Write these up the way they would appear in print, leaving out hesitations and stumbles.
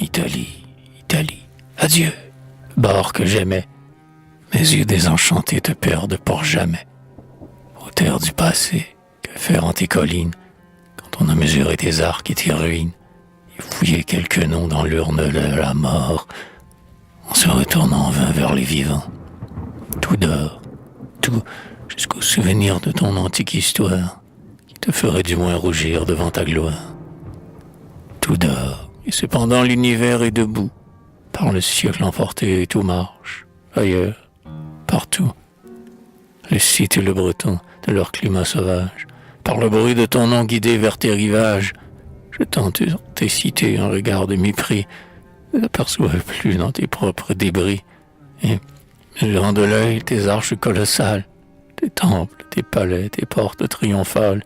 Italie, Italie, adieu, bord que j'aimais. Mes yeux désenchantés te perdent pour jamais. Aux terres du passé, que faire en tes collines, quand on a mesuré tes arcs et tes ruines, et fouillé quelques noms dans l'urne de la mort, en se retournant en vain vers les vivants. Tout dort, tout jusqu'au souvenir de ton antique histoire, qui te ferait du moins rougir devant ta gloire. Tout dort, et cependant l'univers est debout, par le siècle emporté et tout marche, ailleurs, partout. Le Scythe et le Breton, de leur climat sauvage, par le bruit de ton nom guidé vers tes rivages, jetant sur tes cités un regard de mépris, ne t'aperçois plus dans tes propres débris, et, mesurant de l'œil tes arches colossales, tes temples, tes palais, tes portes triomphales,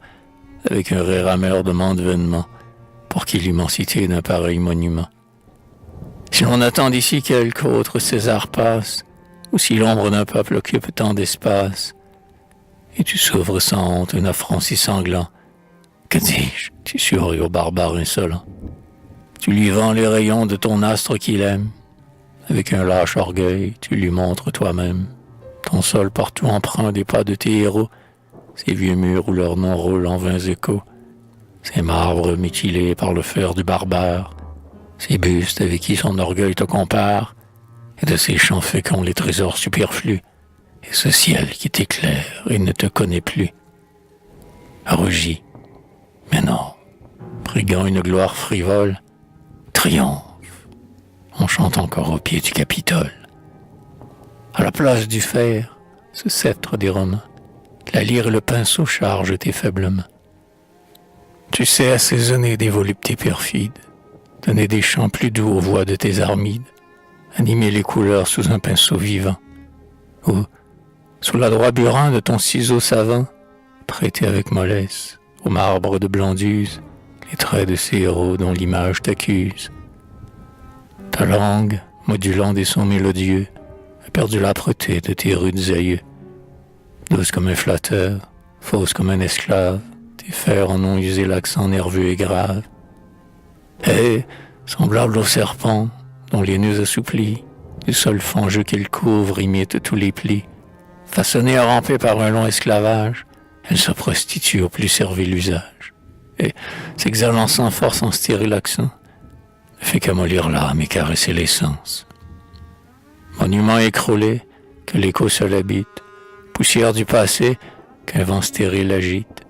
avec un rire amer de m'endevenement, pour qui l'immensité d'un pareil monument. Si l'on attend d'ici quelque autre César passe, ou si l'ombre d'un peuple occupe tant d'espace, et tu s'ouvres sans honte un affront si sanglant, que dis-je, tu souris au barbare insolent. Tu lui vends les rayons de ton astre qu'il aime, avec un lâche orgueil, tu lui montres toi-même, ton sol partout empreint des pas de tes héros, ces vieux murs où leur nom roule en vains échos, ces marbres mutilés par le fer du barbare, ces bustes avec qui son orgueil te compare, et de ces champs féconds les trésors superflus, et ce ciel qui t'éclaire et ne te connaît plus. Rougis, mais non, briguant une gloire frivole, triomphe, on chante encore au pied du Capitole. À la place du fer, ce sceptre des Romains, la lyre et le pinceau chargent tes faibles mains. Tu sais assaisonner des voluptés perfides, donner des chants plus doux aux voix de tes armides, animer les couleurs sous un pinceau vivant, ou, sous l'adroit burin de ton ciseau savant, prêter avec mollesse, au marbre de Blanduse, les traits de ces héros dont l'image t'accuse. Ta langue, modulant des sons mélodieux, a perdu l'âpreté de tes rudes aïeux. Douce comme un flatteur, fausse comme un esclave, tes fers en ont usé l'accent nerveux et grave. Et, semblable au serpent, dont les nœuds assouplis, du sol fangeux qu'il couvre imitent tous les plis, façonnée à ramper par un long esclavage, elle se prostitue au plus servile usage, et, s'exhalant sans force en stérile accent, ne fait qu'amollir l'âme et caresser les sens. Monument écroulé, que l'écho seul habite, poussière du passé, qu'un vent stérile agite,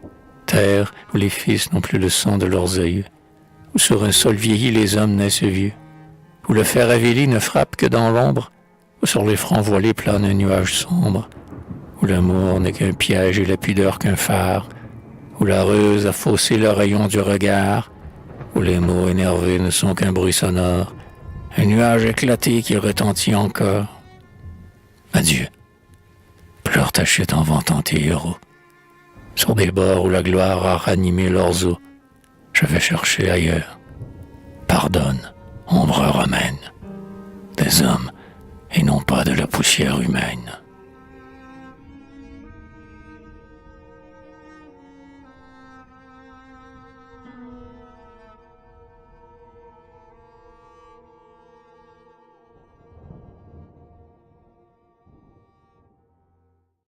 terre où les fils n'ont plus le sang de leurs aïeux, où sur un sol vieilli les hommes naissent vieux, où le fer avili ne frappe que dans l'ombre, où sur les fronts voilés plane un nuage sombre, où l'amour n'est qu'un piège et la pudeur qu'un phare, où la ruse a faussé le rayon du regard, où les mots énervés ne sont qu'un bruit sonore, un nuage éclaté qui retentit encore. Adieu, pleure ta chute en vantant tes héros, sur des bords où la gloire a ranimé leurs os, je vais chercher ailleurs. Pardonne, ombre romaine, des hommes et non pas de la poussière humaine.